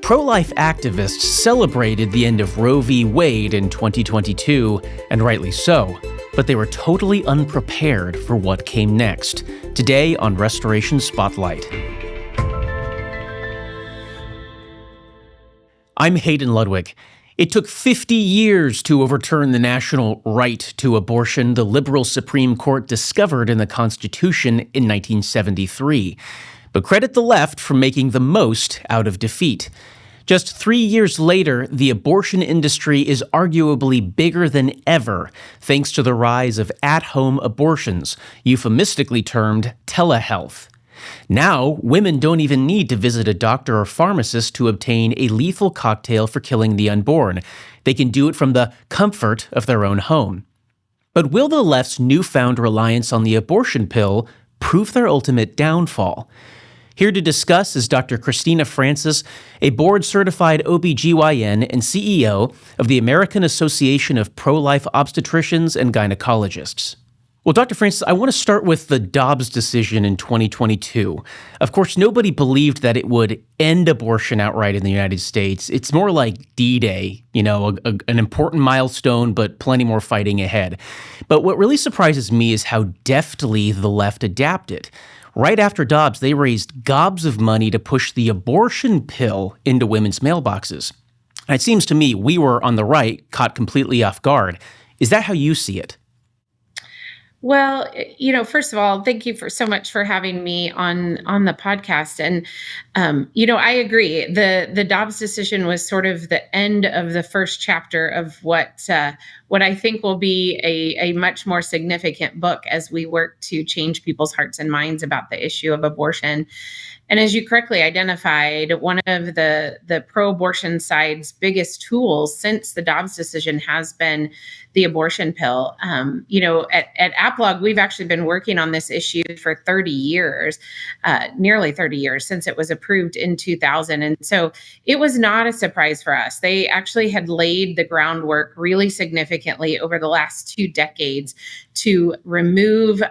Pro-life activists celebrated the end of Roe v. Wade in 2022, and rightly so, but they were totally unprepared for what came next. Today on Restoration Spotlight. I'm Hayden Ludwig. It took 50 years to overturn the national right to abortion the liberal Supreme Court discovered in the Constitution in 1973. But credit the left for making the most out of defeat. Just 3 years later, the abortion industry is arguably bigger than ever, thanks to the rise of at-home abortions, euphemistically termed telehealth. Now, women don't even need to visit a doctor or pharmacist to obtain a lethal cocktail for killing the unborn. They can do it from the comfort of their own home. But will the left's newfound reliance on the abortion pill prove their ultimate downfall? Here to discuss is Dr. Christina Francis, a board-certified OBGYN and CEO of the American Association of Pro-Life Obstetricians and Gynecologists. Well, Dr. Francis, I want to start with the Dobbs decision in 2022. Of course, nobody believed that it would end abortion outright in the United States. It's more like D-Day, an important milestone, but plenty more fighting ahead. But what really surprises me is how deftly the left adapted. Right after Dobbs, they raised gobs of money to push the abortion pill into women's mailboxes. And it seems to me we were, on the right, caught completely off guard. Is that how you see it? Well, first of all, thank you so much for having me on the podcast. And, I agree. The Dobbs decision was sort of the end of the first chapter of what I think will be a much more significant book as we work to change people's hearts and minds about the issue of abortion. And as you correctly identified, one of the pro-abortion side's biggest tools since the Dobbs decision has been the abortion pill. At AppLog, we've actually been working on this issue for 30 years, nearly 30 years since it was approved in 2000. And so it was not a surprise for us. They actually had laid the groundwork really significantly over the last 2 decades to remove,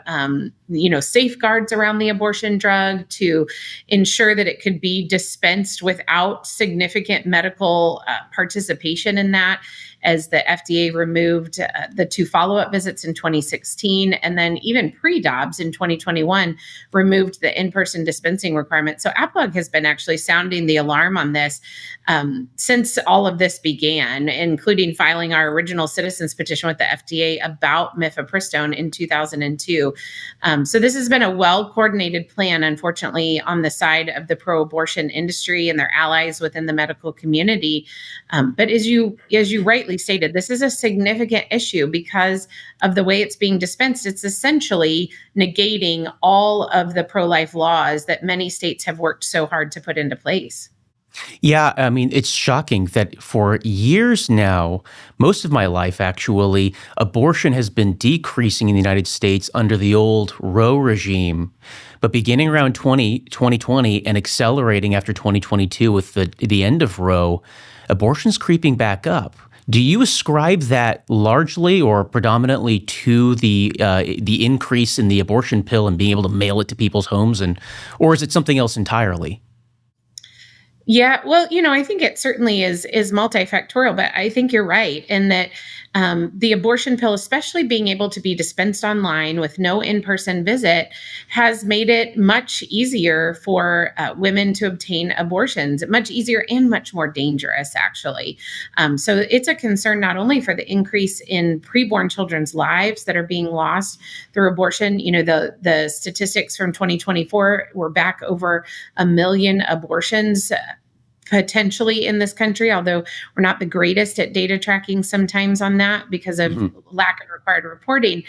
safeguards around the abortion drug, to ensure that it could be dispensed without significant medical participation in that, as the FDA removed the 2 follow-up visits in 2016, and then even pre-Dobbs in 2021 removed the in-person dispensing requirement. So AppLog has been actually sounding the alarm on this since all of this began, including filing our original citizens petition with the FDA about mifepristone in 2002. So this has been a well-coordinated plan, unfortunately, on the side of the pro-abortion industry and their allies within the medical community. But as you rightly stated, this is a significant issue because of the way it's being dispensed. It's essentially negating all of the pro-life laws that many states have worked so hard to put into place. Yeah, I mean, it's shocking that for years now, most of my life actually, abortion has been decreasing in the United States under the old Roe regime. But beginning around 2020 and accelerating after 2022 with the end of Roe, abortion's creeping back up. Do you ascribe that largely or predominantly to the increase in the abortion pill and being able to mail it to people's homes, or is it something else entirely? Yeah, well, I think it certainly is multifactorial, but I think you're right in that the abortion pill, especially being able to be dispensed online with no in-person visit, has made it much easier for women to obtain abortions, much easier and much more dangerous, actually. So it's a concern not only for the increase in preborn children's lives that are being lost through abortion. The statistics from 2024 were back over 1 million abortions potentially in this country, although we're not the greatest at data tracking sometimes on that because of lack of required reporting.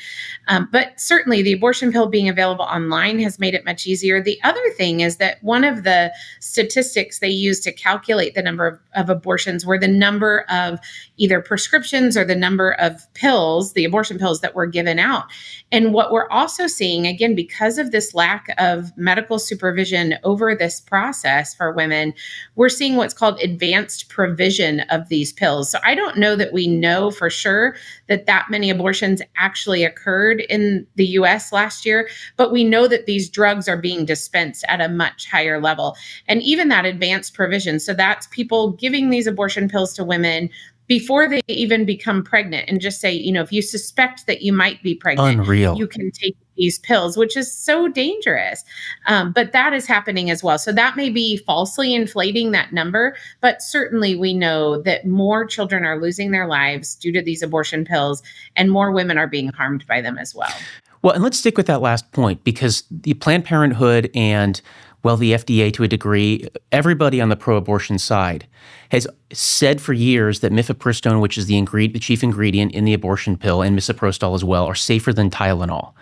But certainly the abortion pill being available online has made it much easier. The other thing is that one of the statistics they used to calculate the number of abortions were the number of either prescriptions or the number of pills, the abortion pills that were given out. And what we're also seeing, again, because of this lack of medical supervision over this process for women, we're seeing seeing what's called advanced provision of these pills. So I don't know that we know for sure that many abortions actually occurred in the US last year, but we know that these drugs are being dispensed at a much higher level. And even that advanced provision, so that's people giving these abortion pills to women before they even become pregnant and just say, if you suspect that you might be pregnant, Unreal. you can take these pills, which is so dangerous. But that is happening as well. So that may be falsely inflating that number, but certainly we know that more children are losing their lives due to these abortion pills and more women are being harmed by them as well. Well, and let's stick with that last point, because the Planned Parenthood and, well, the FDA to a degree, everybody on the pro-abortion side has said for years that mifepristone, which is the chief ingredient in the abortion pill, and misoprostol as well, are safer than Tylenol.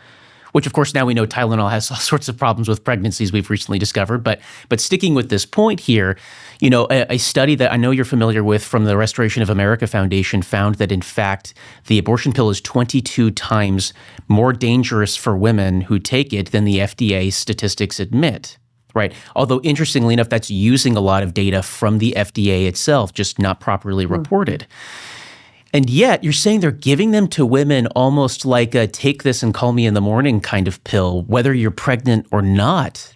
Which, of course, now we know Tylenol has all sorts of problems with pregnancies we've recently discovered. But sticking with this point here, a study that I know you're familiar with from the Restoration of America Foundation found that, in fact, the abortion pill is 22 times more dangerous for women who take it than the FDA statistics admit. Right. Although, interestingly enough, that's using a lot of data from the FDA itself, just not properly reported. And yet you're saying they're giving them to women almost like a take this and call me in the morning kind of pill, whether you're pregnant or not.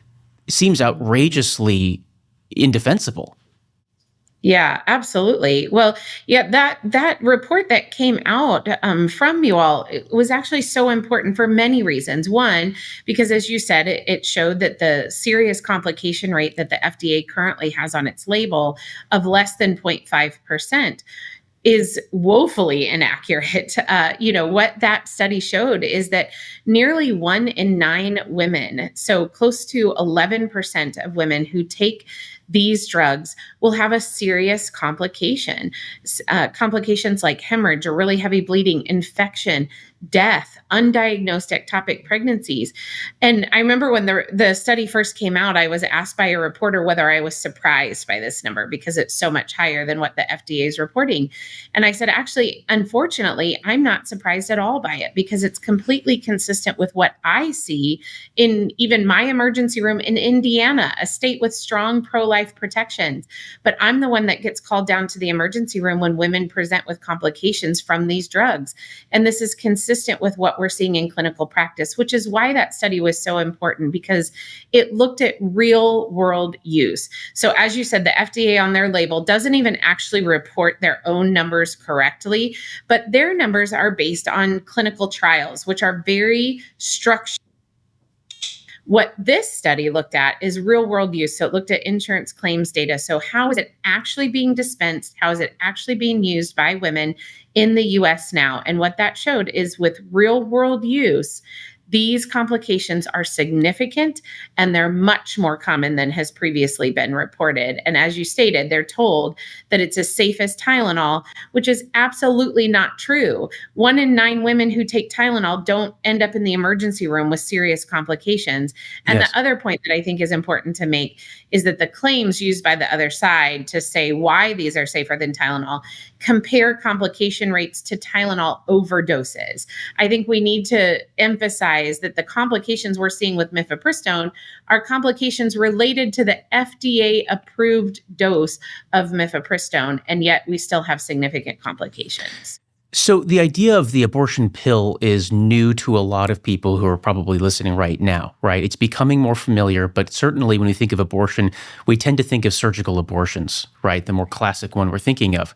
It seems outrageously indefensible. Yeah, absolutely. Well, yeah, that report that came out from you all, it was actually so important for many reasons. One, because as you said, it showed that the serious complication rate that the FDA currently has on its label of less than 0.5% is woefully inaccurate. What that study showed is that nearly 1 in 9 women, so close to 11% of women who take these drugs, will have a serious complication. Complications like hemorrhage or really heavy bleeding, infection, death, undiagnosed ectopic pregnancies. And I remember when the study first came out, I was asked by a reporter whether I was surprised by this number because it's so much higher than what the FDA is reporting. And I said, actually, unfortunately, I'm not surprised at all by it because it's completely consistent with what I see in even my emergency room in Indiana, a state with strong pro-life protections. But I'm the one that gets called down to the emergency room when women present with complications from these drugs. And this is consistent with what we're seeing in clinical practice, which is why that study was so important because it looked at real world use. So as you said, the FDA on their label doesn't even actually report their own numbers correctly, but their numbers are based on clinical trials, which are very structured. What this study looked at is real world use. So it looked at insurance claims data. So how is it actually being dispensed? How is it actually being used by women in the US now? And what that showed is with real world use, these complications are significant and they're much more common than has previously been reported. And as you stated, they're told that it's as safe as Tylenol, which is absolutely not true. 1 in 9 women who take Tylenol don't end up in the emergency room with serious complications. And Yes. the other point that I think is important to make is that the claims used by the other side to say why these are safer than Tylenol compare complication rates to Tylenol overdoses. I think we need to emphasize that the complications we're seeing with mifepristone are complications related to the FDA approved dose of mifepristone, and yet we still have significant complications. So the idea of the abortion pill is new to a lot of people who are probably listening right now, right? It's becoming more familiar, but certainly when we think of abortion, we tend to think of surgical abortions, right? The more classic one we're thinking of.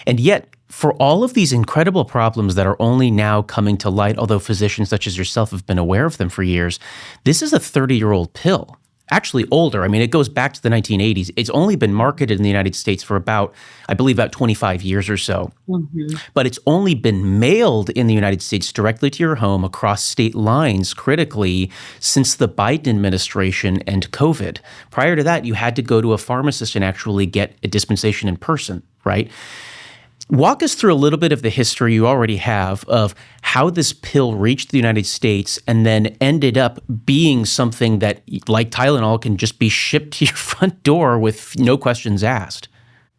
And yet, for all of these incredible problems that are only now coming to light, although physicians such as yourself have been aware of them for years, this is a 30-year-old pill. Actually older. I mean, it goes back to the 1980s. It's only been marketed in the United States for about 25 years or so. Mm-hmm. But it's only been mailed in the United States directly to your home across state lines critically since the Biden administration and COVID. Prior to that, you had to go to a pharmacist and actually get a dispensation in person, right? Walk us through a little bit of the history you already have of how this pill reached the United States and then ended up being something that, like Tylenol, can just be shipped to your front door with no questions asked.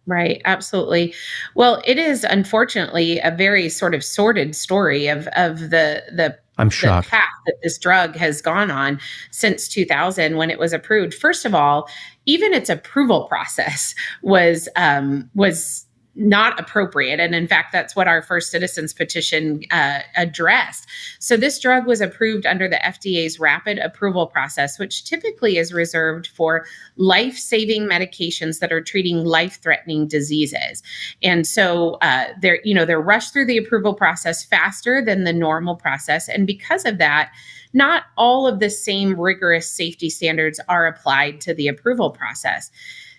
Right, absolutely. Well, it is unfortunately a very sort of sordid story of the I'm the shocked. path that this drug has gone on since 2000 when it was approved. First of all, even its approval process was not appropriate. And in fact, that's what our first citizens petition addressed. So this drug was approved under the FDA's rapid approval process, which typically is reserved for life-saving medications that are treating life-threatening diseases. And so they're rushed through the approval process faster than the normal process. And because of that, not all of the same rigorous safety standards are applied to the approval process.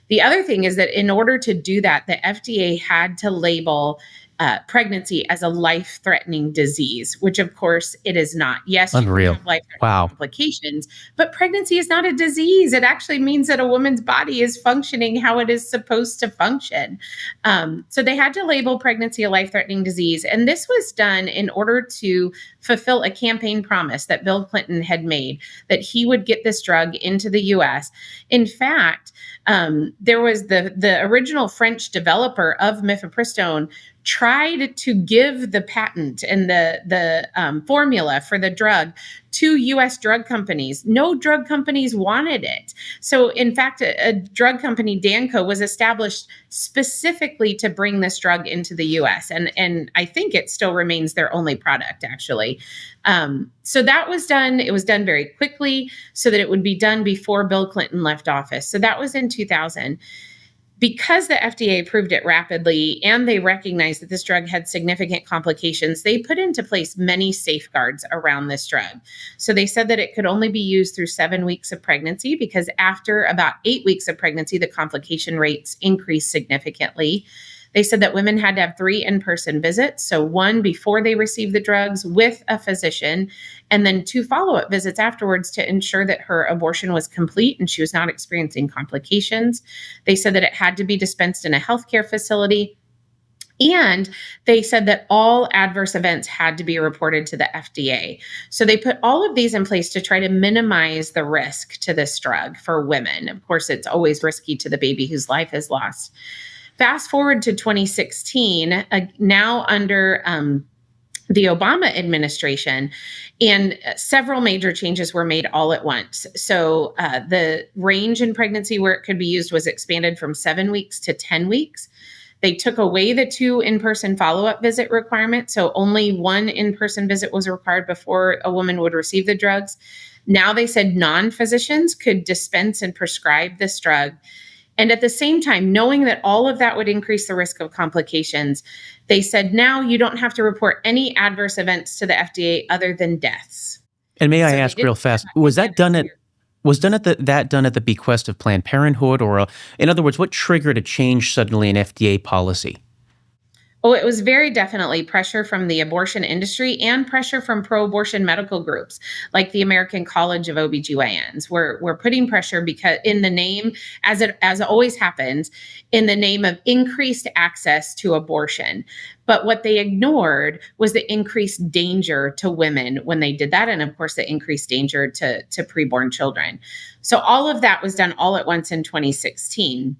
The other thing is that in order to do that, the FDA had to label pregnancy as a life-threatening disease, which of course it is not. Yes, you can Unreal. have life-threatening Wow. complications, but pregnancy is not a disease. It actually means that a woman's body is functioning how it is supposed to function. So they had to label pregnancy a life-threatening disease. And this was done in order to fulfill a campaign promise that Bill Clinton had made, that he would get this drug into the US. In fact, there was the original French developer of mifepristone tried to give the patent and the formula for the drug to U.S. drug companies. No drug companies wanted it. So in fact, a drug company, Danco, was established specifically to bring this drug into the U.S. And I think it still remains their only product, actually. So that was done. It was done very quickly so that it would be done before Bill Clinton left office. So that was in 2000. Because the FDA approved it rapidly and they recognized that this drug had significant complications, they put into place many safeguards around this drug. So they said that it could only be used through 7 weeks of pregnancy, because after about 8 weeks of pregnancy, the complication rates increased significantly. They said that women had to have 3 in-person visits. So 1 before they received the drugs with a physician, and then 2 follow-up visits afterwards to ensure that her abortion was complete and she was not experiencing complications. They said that it had to be dispensed in a healthcare facility. And they said that all adverse events had to be reported to the FDA. So they put all of these in place to try to minimize the risk to this drug for women. Of course, it's always risky to the baby whose life is lost. Fast forward to 2016, now under the Obama administration, and several major changes were made all at once. So the range in pregnancy where it could be used was expanded from 7 weeks to 10 weeks. They took away the 2 in-person follow-up visit requirement. So only 1 in-person visit was required before a woman would receive the drugs. Now they said non-physicians could dispense and prescribe this drug. And at the same time, knowing that all of that would increase the risk of complications, they said, now you don't have to report any adverse events to the FDA other than deaths. And may I ask real fast, was that done at the bequest of Planned Parenthood, or in other words, what triggered a change suddenly in FDA policy? Oh, it was very definitely pressure from the abortion industry and pressure from pro-abortion medical groups like the American College of OBGYNs. We're putting pressure because in the name, as always happens, in the name of increased access to abortion. But what they ignored was the increased danger to women when they did that. And of course, the increased danger to preborn children. So all of that was done all at once in 2016.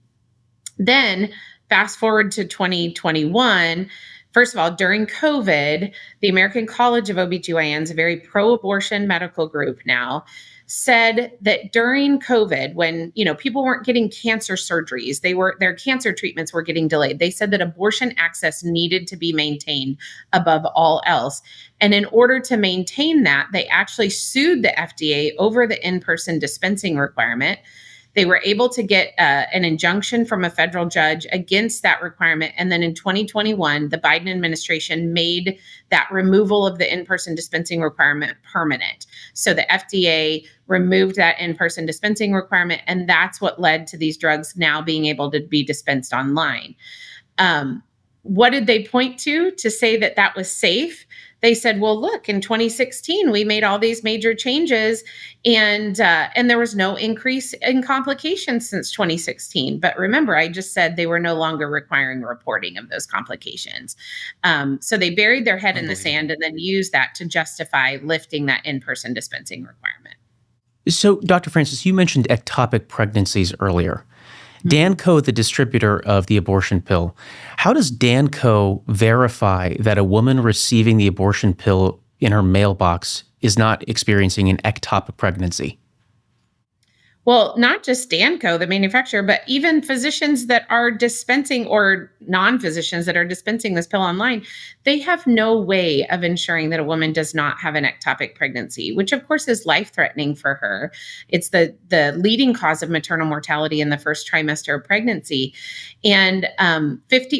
Then fast forward to 2021, first of all, during COVID, the American College of OBGYNs, a very pro-abortion medical group now, said that during COVID, when people weren't getting cancer surgeries, their cancer treatments were getting delayed. They said that abortion access needed to be maintained above all else. And in order to maintain that, they actually sued the FDA over the in-person dispensing requirement. They were able to get an injunction from a federal judge against that requirement. And then in 2021, the Biden administration made that removal of the in-person dispensing requirement permanent. So the FDA removed that in-person dispensing requirement, and that's what led to these drugs now being able to be dispensed online. What did they point to say that that was safe? They said, well, look, in 2016, we made all these major changes and there was no increase in complications since 2016. But remember, I just said they were no longer requiring reporting of those complications. So they buried their head in the sand and then used that to justify lifting that in-person dispensing requirement. So, Dr. Francis, you mentioned ectopic pregnancies earlier. Danco, the distributor of the abortion pill, how does Danco verify that a woman receiving the abortion pill in her mailbox is not experiencing an ectopic pregnancy? Well, not just Danco, the manufacturer, but even physicians that are dispensing or non-physicians that are dispensing this pill online, they have no way of ensuring that a woman does not have an ectopic pregnancy, which of course is life-threatening for her. It's the leading cause of maternal mortality in the first trimester of pregnancy. And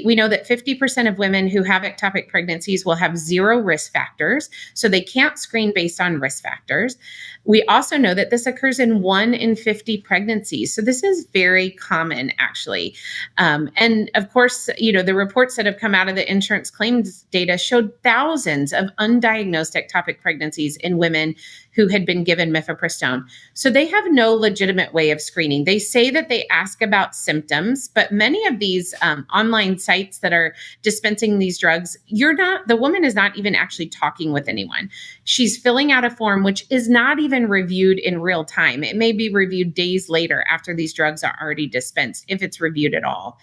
we know that 50% of women who have ectopic pregnancies will have zero risk factors, so they can't screen based on risk factors. We also know that this occurs in 1 in 50 pregnancies. So this is very common, actually. And of course, the reports that have come out of the insurance claims data showed thousands of undiagnosed ectopic pregnancies in women who had been given mifepristone. So they have no legitimate way of screening. They say that they ask about symptoms, but many of these online sites that are dispensing these drugs, the woman is not even actually talking with anyone. She's filling out a form, which is not even reviewed in real time. It may be reviewed days later after these drugs are already dispensed, if it's reviewed at all.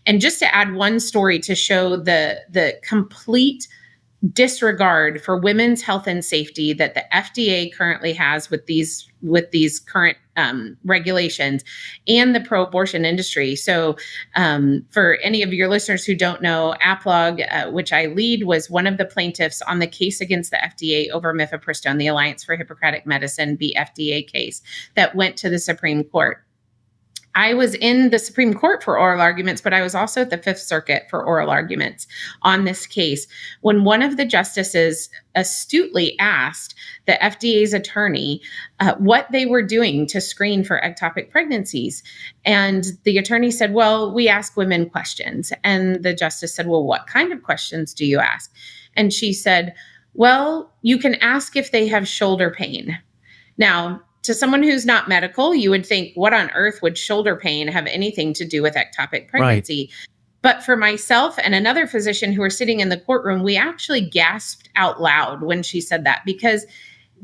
And just to add one story to show the complete disregard for women's health and safety that the FDA currently has with these current regulations and the pro-abortion industry. So for any of your listeners who don't know, APLOG, which I lead, was one of the plaintiffs on the case against the FDA over mifepristone, the Alliance for Hippocratic Medicine, BFDA case that went to the Supreme Court. I was in the Supreme Court for oral arguments, but I was also at the Fifth Circuit for oral arguments on this case when one of the justices astutely asked the FDA's attorney what they were doing to screen for ectopic pregnancies. And the attorney said, well, we ask women questions. And the justice said, well, what kind of questions do you ask? And she said, well, you can ask if they have shoulder pain. Now, to someone who's not medical, you would think, what on earth would shoulder pain have anything to do with ectopic pregnancy? Right. But for myself and another physician who were sitting in the courtroom, we actually gasped out loud when she said that, because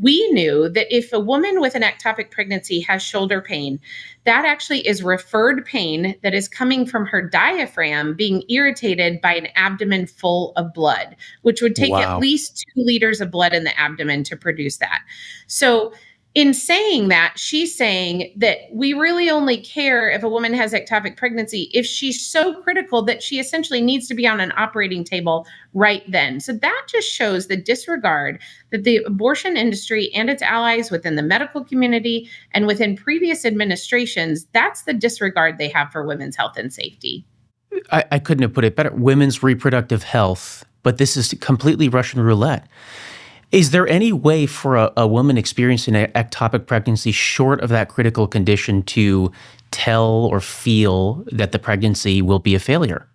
we knew that if a woman with an ectopic pregnancy has shoulder pain, that actually is referred pain that is coming from her diaphragm being irritated by an abdomen full of blood, which would take at least 2 liters of blood in the abdomen to produce that. So in saying that, she's saying that we really only care if a woman has ectopic pregnancy if she's so critical that she essentially needs to be on an operating table right then. So that just shows the disregard that the abortion industry and its allies within the medical community and within previous administrations, that's the disregard they have for women's health and safety. I couldn't have put it better. Women's reproductive health, but this is completely Russian roulette. Is there any way for a woman experiencing an ectopic pregnancy short of that critical condition to tell or feel that the pregnancy will be a failure?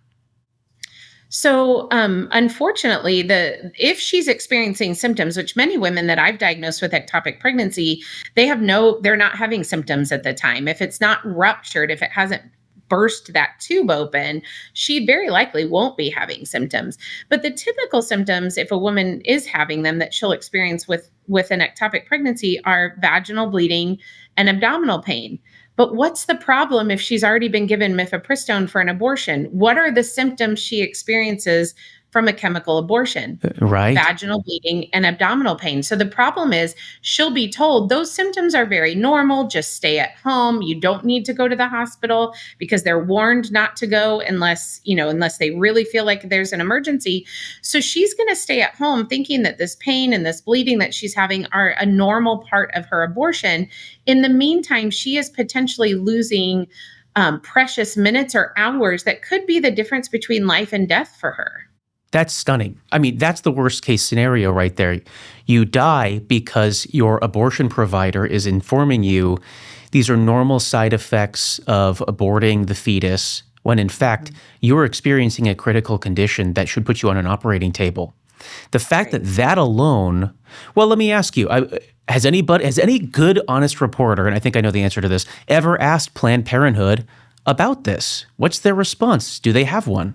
So, unfortunately, if she's experiencing symptoms, which many women that I've diagnosed with ectopic pregnancy, they're not having symptoms at the time. If it's not ruptured, if it hasn't burst that tube open, she very likely won't be having symptoms. But the typical symptoms, if a woman is having them, that she'll experience with an ectopic pregnancy are vaginal bleeding and abdominal pain. But what's the problem if she's already been given mifepristone for an abortion? What are the symptoms she experiences from a chemical abortion? Right. Vaginal bleeding and abdominal pain. So the problem is she'll be told those symptoms are very normal. Just stay at home. You don't need to go to the hospital, because they're warned not to go unless they really feel like there's an emergency. So she's going to stay at home thinking that this pain and this bleeding that she's having are a normal part of her abortion. In the meantime, she is potentially losing precious minutes or hours that could be the difference between life and death for her. That's stunning. I mean, that's the worst case scenario right there. You die because your abortion provider is informing you these are normal side effects of aborting the fetus, when in fact, you're experiencing a critical condition that should put you on an operating table. The fact that alone, well, let me ask you, has any good, honest reporter, and I think I know the answer to this, ever asked Planned Parenthood about this? What's their response? Do they have one?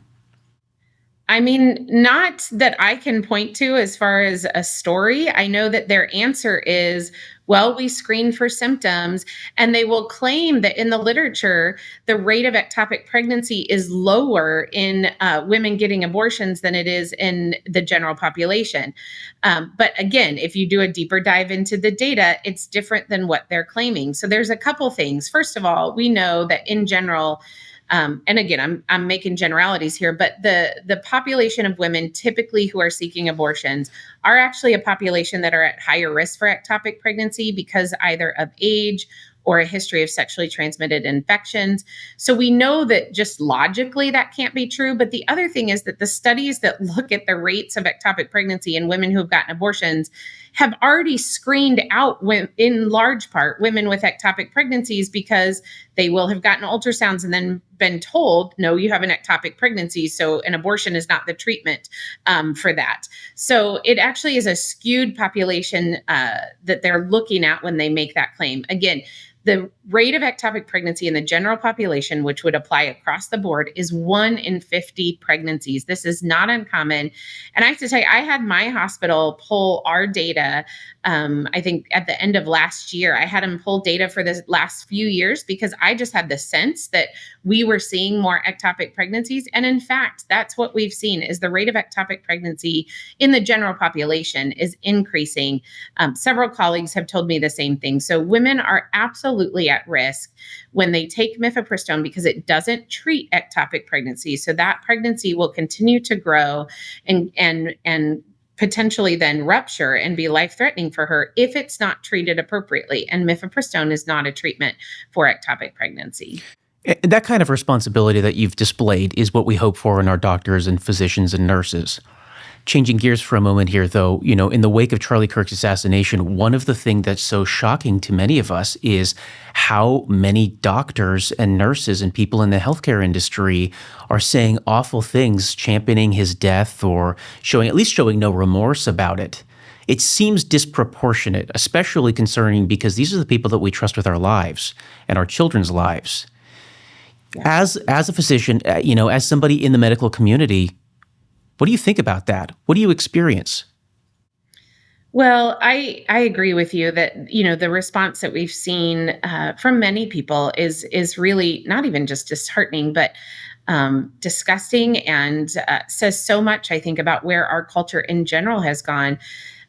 I mean, not that I can point to as far as a story. I know that their answer is, well, we screen for symptoms, and they will claim that in the literature, the rate of ectopic pregnancy is lower in women getting abortions than it is in the general population. But again, if you do a deeper dive into the data, it's different than what they're claiming. So there's a couple things. First of all, we know that in general, and again, I'm making generalities here, but the population of women typically who are seeking abortions are actually a population that are at higher risk for ectopic pregnancy because either of age or a history of sexually transmitted infections. So we know that just logically that can't be true. But the other thing is that the studies that look at the rates of ectopic pregnancy in women who have gotten abortions have already screened out, in large part, women with ectopic pregnancies because they will have gotten ultrasounds and then been told, no, you have an ectopic pregnancy, so an abortion is not the treatment for that. So it actually is a skewed population that they're looking at when they make that claim. Again, the rate of ectopic pregnancy in the general population, which would apply across the board, is 1 in 50 pregnancies. This is not uncommon. And I have to tell you, I had my hospital pull our data. I think at the end of last year, I had them pull data for the last few years because I just had the sense that we were seeing more ectopic pregnancies. And in fact, that's what we've seen is the rate of ectopic pregnancy in the general population is increasing. Several colleagues have told me the same thing. So women are absolutely at risk when they take mifepristone because it doesn't treat ectopic pregnancy. So that pregnancy will continue to grow and potentially then rupture and be life-threatening for her if it's not treated appropriately. And mifepristone is not a treatment for ectopic pregnancy. That kind of responsibility that you've displayed is what we hope for in our doctors and physicians and nurses. Changing gears for a moment here, though, in the wake of Charlie Kirk's assassination, one of the things that's so shocking to many of us is how many doctors and nurses and people in the healthcare industry are saying awful things, championing his death or at least showing no remorse about it. It seems disproportionate, especially concerning because these are the people that we trust with our lives and our children's lives. Yeah. As a physician, as somebody in the medical community, what do you think about that? What do you experience? Well, I agree with you that the response that we've seen from many people is really not even just disheartening, but disgusting and says so much, I think, about where our culture in general has gone.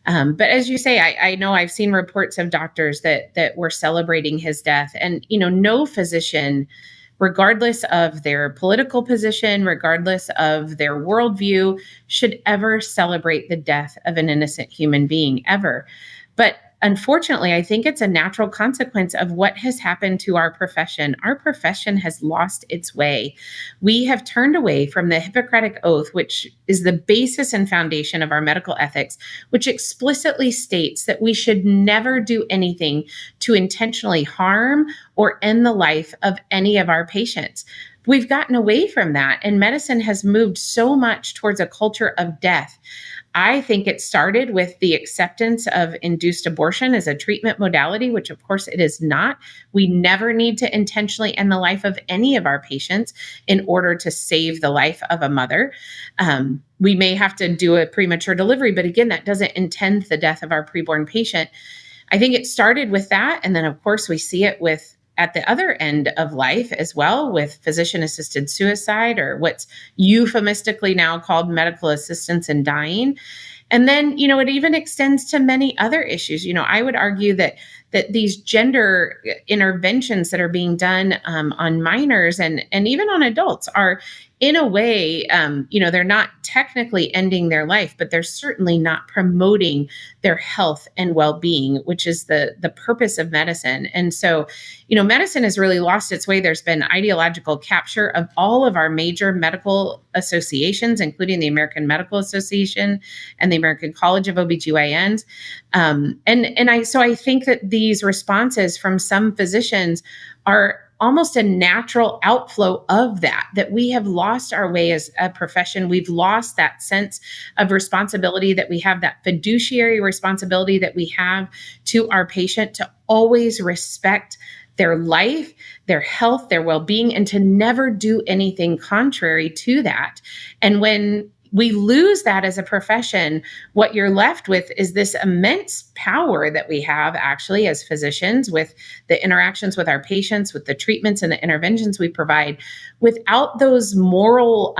But as you say, I know I've seen reports of doctors that were celebrating his death, and no physician, regardless of their political position, regardless of their worldview, should ever celebrate the death of an innocent human being, ever. But unfortunately, I think it's a natural consequence of what has happened to our profession. Our profession has lost its way. We have turned away from the Hippocratic Oath, which is the basis and foundation of our medical ethics, which explicitly states that we should never do anything to intentionally harm or end the life of any of our patients. We've gotten away from that, and medicine has moved so much towards a culture of death. I think it started with the acceptance of induced abortion as a treatment modality, which of course it is not. We never need to intentionally end the life of any of our patients in order to save the life of a mother. We may have to do a premature delivery, but again, that doesn't intend the death of our preborn patient. I think it started with that. And then of course we see it at the other end of life as well, with physician-assisted suicide, or what's euphemistically now called medical assistance in dying. And then, it even extends to many other issues. I would argue that these gender interventions that are being done on minors and even on adults are, in a way, they're not technically ending their life, but they're certainly not promoting their health and well-being, which is the purpose of medicine. And so, medicine has really lost its way. There's been ideological capture of all of our major medical associations, including the American Medical Association and the American College of OBGYNs. So I think that these responses from some physicians are almost a natural outflow of that we have lost our way as a profession. We've lost that sense of responsibility that we have, that fiduciary responsibility that we have to our patient, to always respect their life, their health, their well-being, and to never do anything contrary to that. And when we lose that as a profession, what you're left with is this immense power that we have actually as physicians with the interactions with our patients, with the treatments and the interventions we provide, without those moral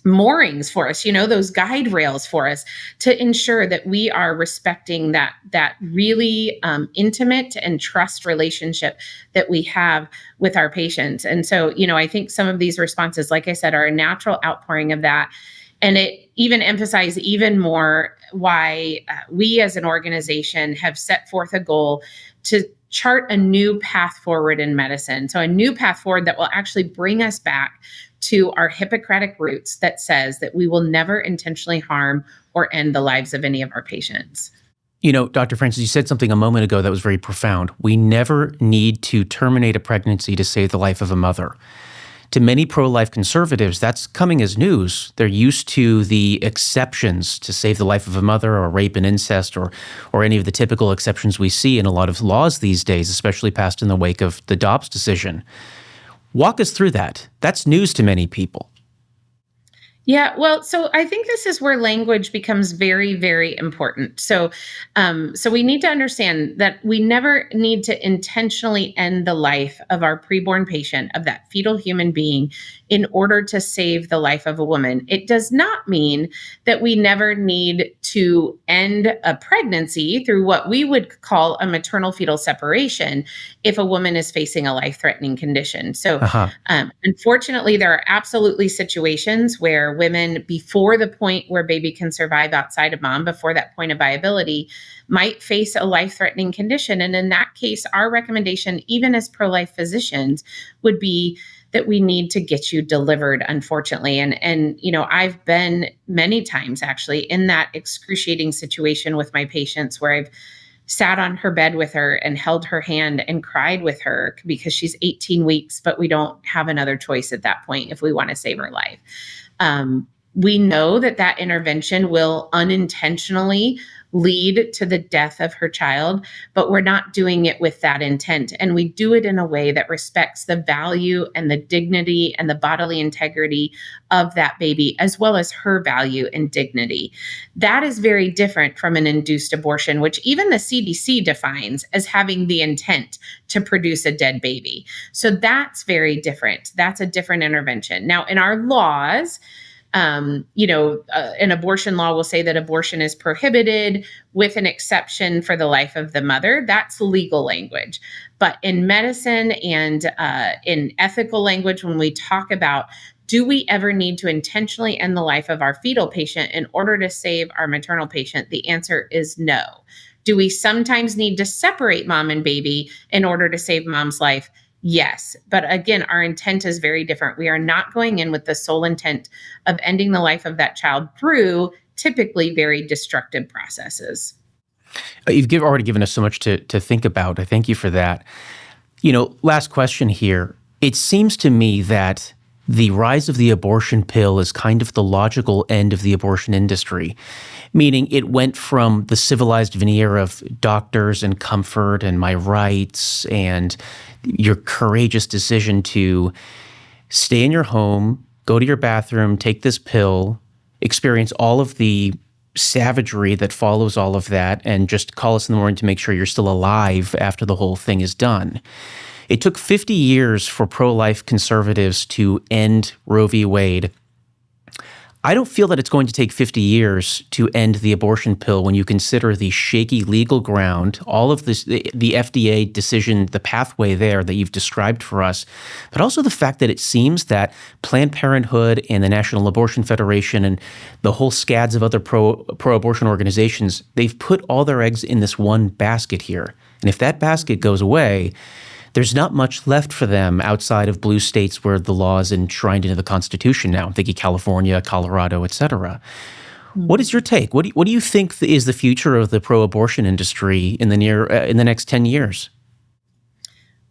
moorings for us, those guide rails for us to ensure that we are respecting that really intimate and trust relationship that we have with our patients. And so, I think some of these responses, like I said, are a natural outpouring of that. And it even emphasized even more why we as an organization have set forth a goal to chart a new path forward in medicine. So a new path forward that will actually bring us back to our Hippocratic roots that says that we will never intentionally harm or end the lives of any of our patients. Dr. Francis, you said something a moment ago that was very profound. We never need to terminate a pregnancy to save the life of a mother. To many pro-life conservatives, that's coming as news. They're used to the exceptions to save the life of a mother, or rape and incest, or any of the typical exceptions we see in a lot of laws these days, especially passed in the wake of the Dobbs decision. Walk us through that. That's news to many people. Yeah, well, so I think this is where language becomes very, very important. So we need to understand that we never need to intentionally end the life of our preborn patient, of that fetal human being, in order to save the life of a woman. It does not mean that we never need to end a pregnancy through what we would call a maternal fetal separation if a woman is facing a life-threatening condition. So unfortunately, there are absolutely situations where women, before the point where baby can survive outside of mom, before that point of viability, might face a life-threatening condition. And in that case, our recommendation, even as pro-life physicians, would be that we need to get you delivered, unfortunately. And I've been many times actually in that excruciating situation with my patients where I've sat on her bed with her and held her hand and cried with her because she's 18 weeks, but we don't have another choice at that point if we want to save her life. We know that intervention will unintentionally lead to the death of her child, but we're not doing it with that intent. And we do it in a way that respects the value and the dignity and the bodily integrity of that baby, as well as her value and dignity. That is very different from an induced abortion, which even the CDC defines as having the intent to produce a dead baby. So that's very different. That's a different intervention. Now, in our laws, an abortion law will say that abortion is prohibited with an exception for the life of the mother. That's legal language. But in medicine and in ethical language, when we talk about, do we ever need to intentionally end the life of our fetal patient in order to save our maternal patient? The answer is no. Do we sometimes need to separate mom and baby in order to save mom's life? Yes. But again, our intent is very different. We are not going in with the sole intent of ending the life of that child through typically very destructive processes. You've already given us so much to think about. I thank you for that. Last question here. It seems to me that the rise of the abortion pill is kind of the logical end of the abortion industry, meaning it went from the civilized veneer of doctors and comfort and my rights and your courageous decision to stay in your home, go to your bathroom, take this pill, experience all of the savagery that follows all of that, and just call us in the morning to make sure you're still alive after the whole thing is done. It took 50 years for pro-life conservatives to end Roe v. Wade. I don't feel that it's going to take 50 years to end the abortion pill when you consider the shaky legal ground, all of this, the FDA decision, the pathway there that you've described for us, but also the fact that it seems that Planned Parenthood and the National Abortion Federation and the whole scads of other pro-abortion organizations, they've put all their eggs in this one basket here. And if that basket goes away, there's not much left for them outside of blue states where the law is enshrined into the Constitution now. I'm thinking California, Colorado, et cetera. What is your take? What do you think is the future of the pro-abortion industry in the next 10 years?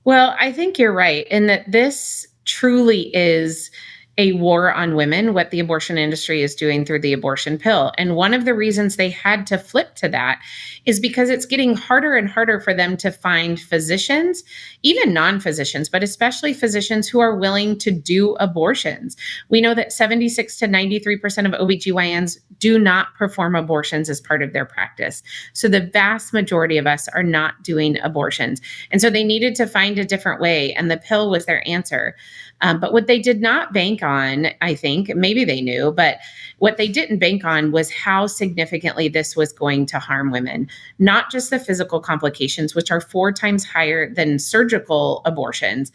Well, I think you're right in that this truly is a war on women, what the abortion industry is doing through the abortion pill. And one of the reasons they had to flip to that is because it's getting harder and harder for them to find physicians, even non-physicians, but especially physicians who are willing to do abortions. We know that 76 to 93% of OBGYNs do not perform abortions as part of their practice. So the vast majority of us are not doing abortions. And so they needed to find a different way, and the pill was their answer. But what they did not bank on, I think, maybe they knew, but what they didn't bank on was how significantly this was going to harm women, not just the physical complications, which are 4 times higher than surgical abortions,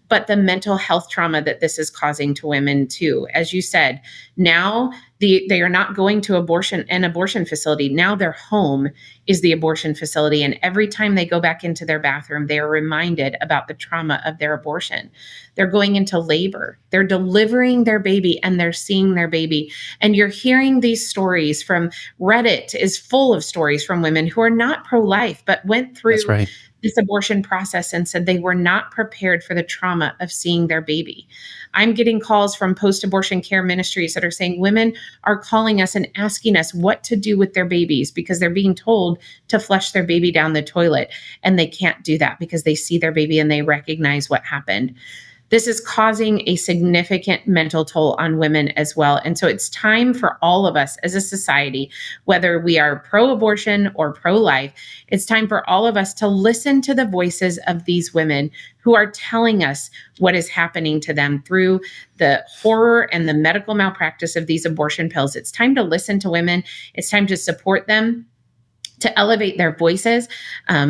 but the mental health trauma that this is causing to women too. As you said, now they are not going to an abortion facility. Now their home is the abortion facility. And every time they go back into their bathroom, they are reminded about the trauma of their abortion. They're going into labor. They're delivering their baby and they're seeing their baby. And you're hearing these stories from Reddit is full of stories from women who are not pro-life, but went through That's right. this abortion process and said they were not prepared for the trauma of seeing their baby. I'm getting calls from post-abortion care ministries that are saying women are calling us and asking us what to do with their babies because they're being told to flush their baby down the toilet. And they can't do that because they see their baby and they recognize what happened. This is causing a significant mental toll on women as well. And so it's time for all of us as a society, whether we are pro-abortion or pro-life, it's time for all of us to listen to the voices of these women who are telling us what is happening to them through the horror and the medical malpractice of these abortion pills. It's time to listen to women. It's time to support them, to elevate their voices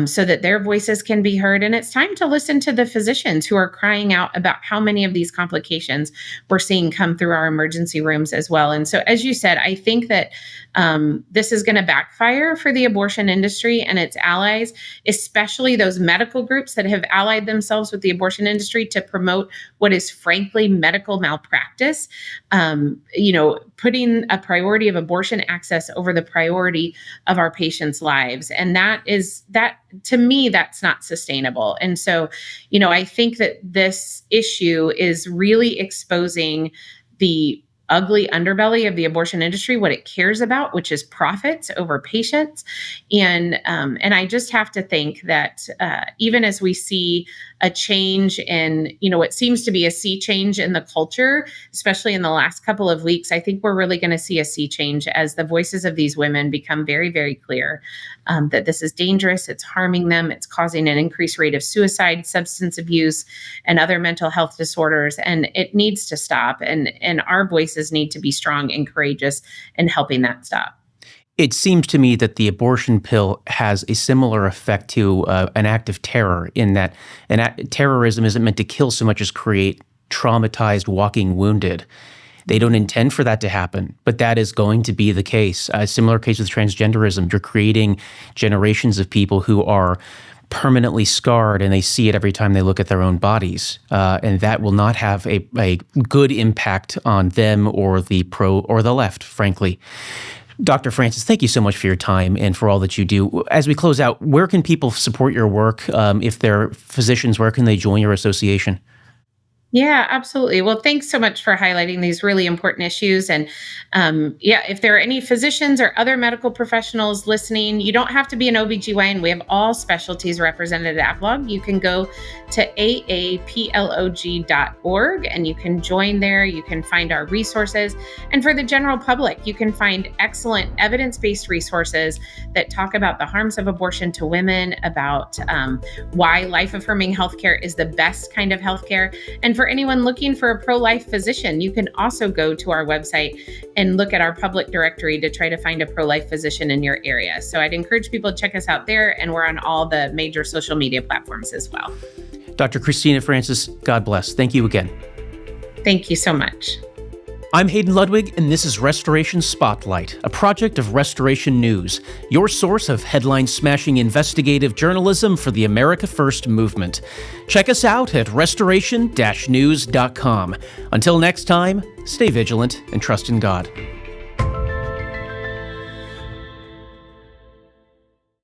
so that their voices can be heard. And it's time to listen to the physicians who are crying out about how many of these complications we're seeing come through our emergency rooms as well. And so, as you said, I think that this is going to backfire for the abortion industry and its allies, especially those medical groups that have allied themselves with the abortion industry to promote what is frankly medical malpractice, putting a priority of abortion access over the priority of our patients' lives. And that to me, that's not sustainable. And so, I think that this issue is really exposing the ugly underbelly of the abortion industry, what it cares about, which is profits over patients. And I just have to think that even as we see a change in, what seems to be a sea change in the culture, especially in the last couple of weeks, I think we're really going to see a sea change as the voices of these women become very, very clear that this is dangerous, it's harming them, it's causing an increased rate of suicide, substance abuse, and other mental health disorders, and it needs to stop. And our voices need to be strong and courageous in helping that stop. It seems to me that the abortion pill has a similar effect to an act of terror in that terrorism isn't meant to kill so much as create traumatized walking wounded. They don't intend for that to happen, but that is going to be the case. A similar case with transgenderism. You're creating generations of people who are permanently scarred, and they see it every time they look at their own bodies. And that will not have a good impact on them or the pro or the left, frankly. Dr. Francis, thank you so much for your time and for all that you do. As we close out, where can people support your work? If they're physicians, where can they join your association? Yeah, absolutely. Well, thanks so much for highlighting these really important issues. And if there are any physicians or other medical professionals listening, you don't have to be an OBGYN. We have all specialties represented at APLOG. You can go to aaplog.org and you can join there. You can find our resources. And for the general public, you can find excellent evidence-based resources that talk about the harms of abortion to women, about why life-affirming healthcare is the best kind of healthcare. And for anyone looking for a pro-life physician, you can also go to our website and look at our public directory to try to find a pro-life physician in your area. So I'd encourage people to check us out there, and we're on all the major social media platforms as well. Dr. Christina Francis, God bless. Thank you again. Thank you so much. I'm Hayden Ludwig, and this is Restoration Spotlight, a project of Restoration News, your source of headline-smashing investigative journalism for the America First movement. Check us out at restoration-news.com. Until next time, stay vigilant and trust in God.